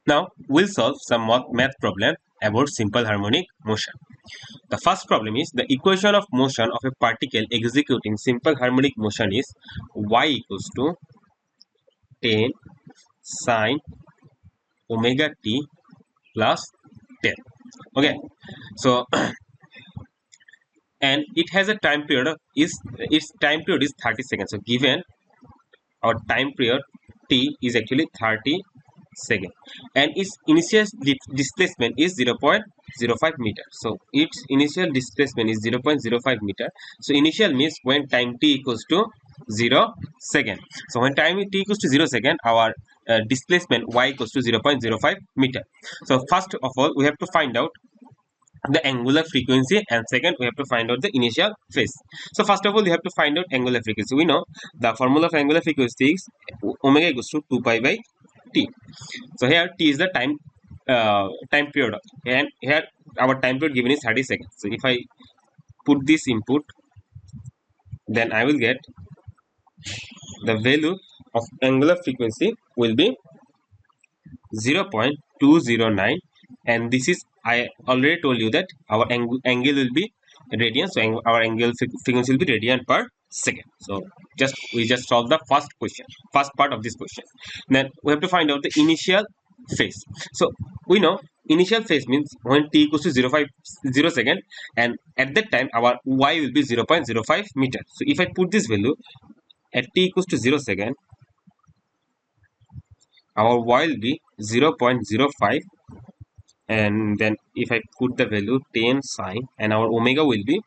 Now we'll solve some math problem about simple harmonic motion. The first problem is the equation of motion of a particle executing simple harmonic motion is y equals to 10 sine omega t plus 10. Okay, so and it has a time period of its time period is 30 seconds. So given our time period t is actually 30 seconds and its initial displacement is 0.05 meter. So its initial displacement is 0.05 meter. So initial means when time t equals to 0 second. So when time t equals to 0 second, our displacement y equals to 0.05 meter. So first of all we have to find out the angular frequency, and second we have to find out the initial phase. So first of all we have to find out angular frequency. We know the formula of angular frequency is omega equals to 2 pi by t. So here t is the time period, and here our time period given is 30 seconds. So if I put this input, then I will get the value of angular frequency will be 0.209, and this is, I already told you that our angle will be radian, so our angle frequency will be radian per second. So we just solve the first part of this question. Then we have to find out the initial phase. So we know initial phase means when t equals to 0 second, and at that time our y will be 0.05 meter. So if I put this value at t equals to 0 second, our y will be 0.05, and then if I put the value 10 sine, and our omega will be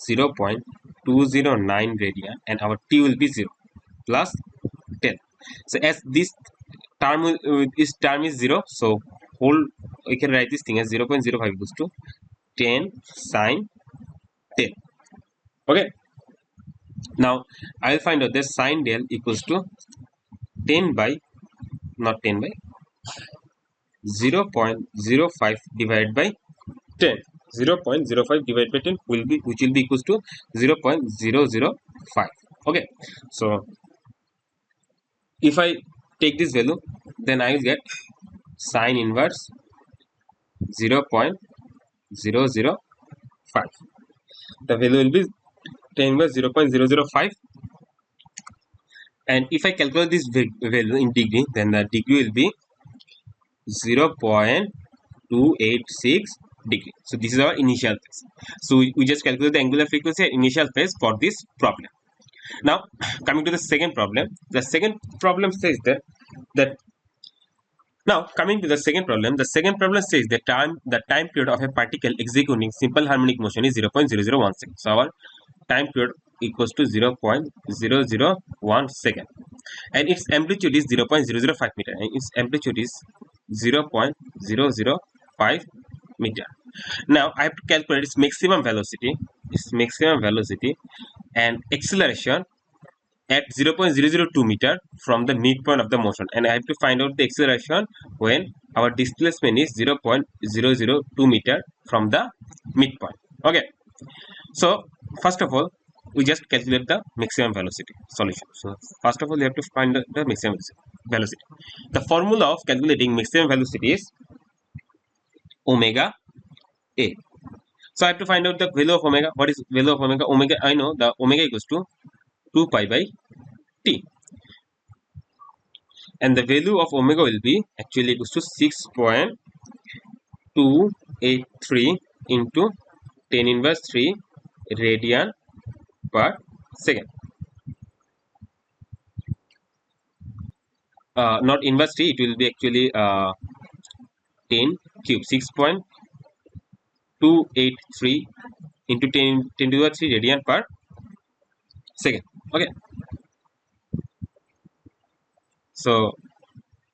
0.209 radian, and our t will be 0 plus 10. So as this term is 0, so whole we can write this thing as 0.05 equals to 10 sine 10. Okay, now I will find out that sine del equals to 10 by 0.05 divided by 10. 0.05 divided by 10 which will be equals to 0.005. Okay, so if I take this value, then I will get sine inverse 0.005. The value will be 10 inverse 0.005, and if I calculate this value in degree, then the degree will be 0.286 degree. So this is our initial phase. So we just calculate the angular frequency and initial phase for this problem. Now coming to the second problem. The second problem says that now coming to the second problem, the second problem says the time period of a particle executing simple harmonic motion is 0.001 second. So our time period equals to 0.001 second, and its amplitude is 0.005 meter, and its amplitude is 0.005 meter. Now I have to calculate its maximum velocity and acceleration at 0.002 meter from the midpoint of the motion, and I have to find out the acceleration when our displacement is 0.002 meter from the midpoint. Okay, so first of all we just calculate the maximum velocity solution. So first of all you have to find the maximum velocity. The formula of calculating maximum velocity is omega a. So I have to find out the value of omega. What is value of omega? Omega, I know the omega equals to 2 pi by t, and the value of omega will be actually equals to 6.283 into 10 inverse 3 radian per second. Not inverse 3, it will be actually 10 cube. 6.283 into 10 to the 3 radian per second. Okay, so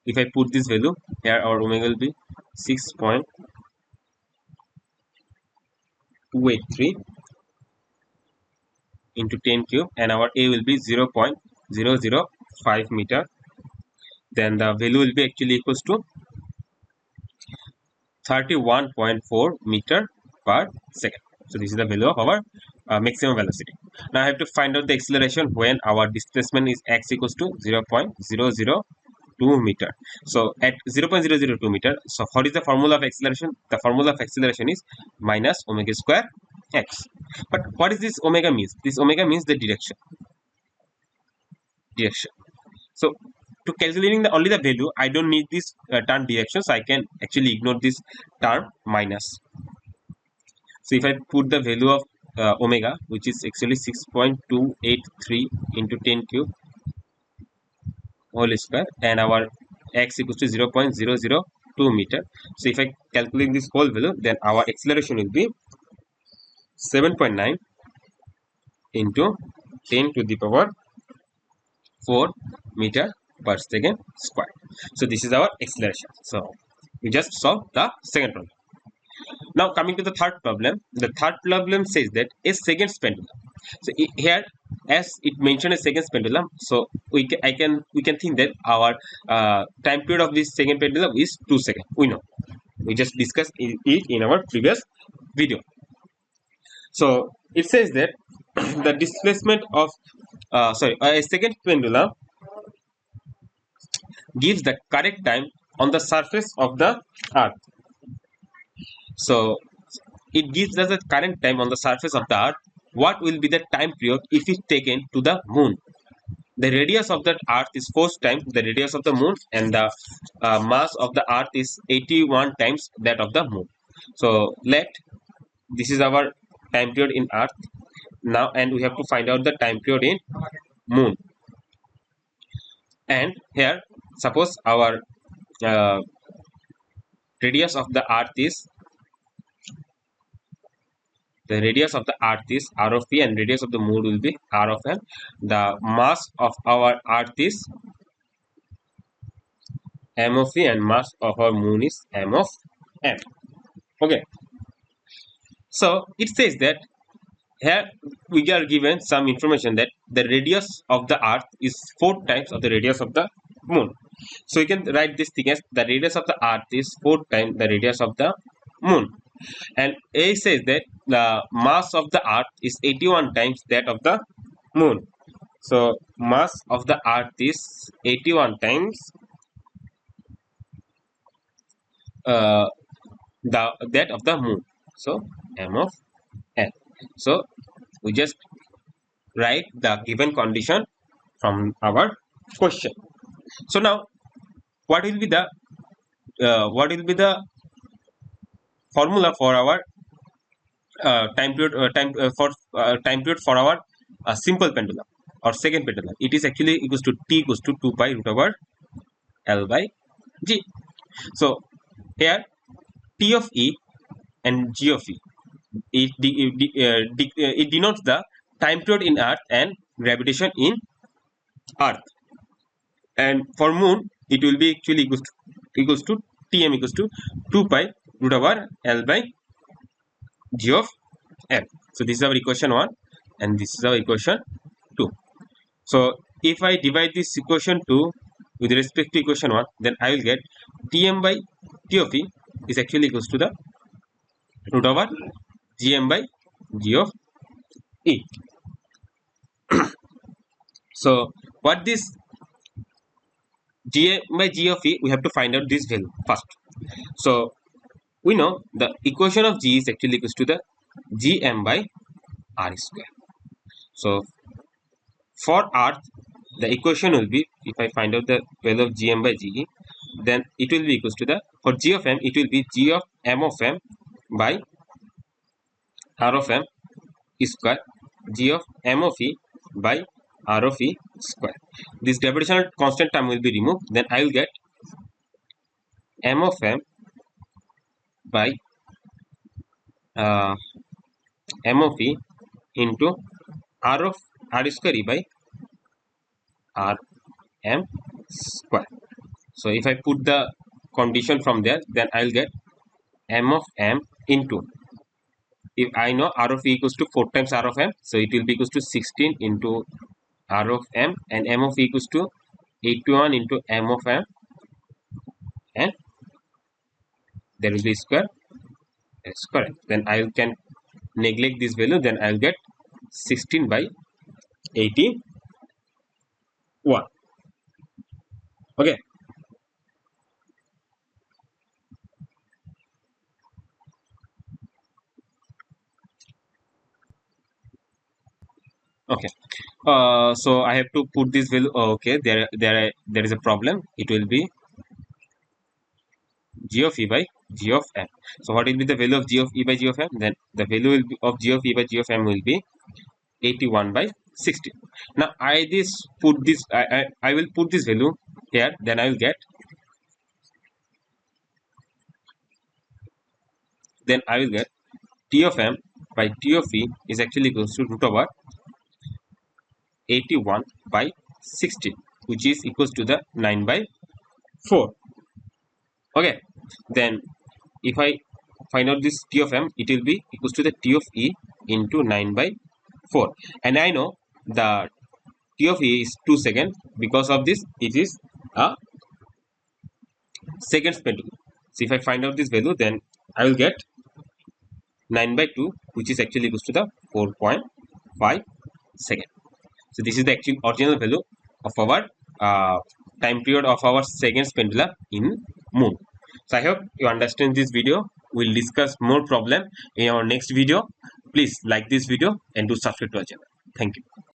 if I put this value here, our omega will be 6.283 into 10 cube, and our a will be 0.005 meter. Then the value will be actually equals to 31.4 meter per second. So this is the value of our maximum velocity. Now I have to find out the acceleration when our displacement is x equals to 0.005 0.002 meter. So at 0.002 meter, so what is the formula of acceleration? The formula of acceleration is minus omega square x. But what is this omega means? This omega means the direction. So to calculating only the value, I don't need this term direction, so I can actually ignore this term minus. So if I put the value of omega, which is actually 6.283 into 10 cube whole square, and our x equals to 0.002 meter. So if I calculate this whole value, then our acceleration will be 7.9 into 10 to the power 4 meter per second square. So this is our acceleration. So we just solved the second problem. Now coming to the third problem. The third problem says that a second pendulum. So here, as it mentioned a second pendulum, so we can think that our time period of this second pendulum is 2 seconds. We know, we just discussed it in our previous video. So it says that the displacement of a second pendulum gives the correct time on the surface of the earth. So it gives us the current time on the surface of the earth. What will be the time period if it's taken to the moon? The radius of the earth is 4 times the radius of the moon, and the mass of the earth is 81 times that of the moon. So this is our time period in earth now, and we have to find out the time period in moon. And here, suppose our radius of the earth is r of p, and radius of the moon will be r of m. The mass of our earth is m of p, and mass of our moon is m of m. Okay. So it says that here we are given some information that the radius of the earth is 4 times of the radius of the moon. So you can write this thing as the radius of the earth is 4 times the radius of the moon. And A says that the mass of the earth is 81 times that of the moon. So mass of the earth is 81 times that of the moon. So m of n. So we just write the given condition from our question. So now, what will be the formula for our time period for our simple pendulum or second pendulum? It is actually equals to t equals to 2 pi root over L by G. So here T of E and G of E, it denotes the time period in earth and gravitation in earth. And for moon, it will be actually equals to Tm equals to 2 pi root over L by G of M. So this is our equation 1, and this is our equation 2. So if I divide this equation 2 with respect to equation 1, then I will get Tm by T of E is actually equals to the root over Gm by G of E. So what this Gm by G of E, we have to find out this value first. So we know the equation of G is actually equals to the Gm by R square. So for earth, the equation will be, if I find out the value of Gm by Ge, then it will be equals to the, for G of M, it will be G of M of M by R of M square, G of M of E by R of E square. This gravitational constant term will be removed, then I will get M of M by M of E into R of R square E by R M square. So if I put the condition from there, then I will get M of M into, if I know R of E equals to 4 times R of M, so it will be equals to 16 into R of M, and M of E equals to 81 into M of M, and there will be square. Then I can neglect this value, then I will get 16 by 81. Okay. So I have to put this value. Okay, there is a problem. It will be g of e by g of m. So what will be the value of g of e by g of m? Then the value will be of g of e by g of m will be 81 by 60. Now I will put this value here. Then I will get t of m by t of e is actually equals to root over 81 by 60, which is equals to the 9 by 4. Okay, then if I find out this t of m, it will be equals to the t of e into 9 by 4, and I know the t of e is 2 seconds. Because of this, it is a seconds pendulum. So if I find out this value, then I will get 9 by 2, which is actually equals to the 4.5 second. So this is the actual original value of our time period of our seconds pendulum in moon. So I hope you understand this video. We'll discuss more problem in our next video. Please like this video and do subscribe to our channel. Thank you.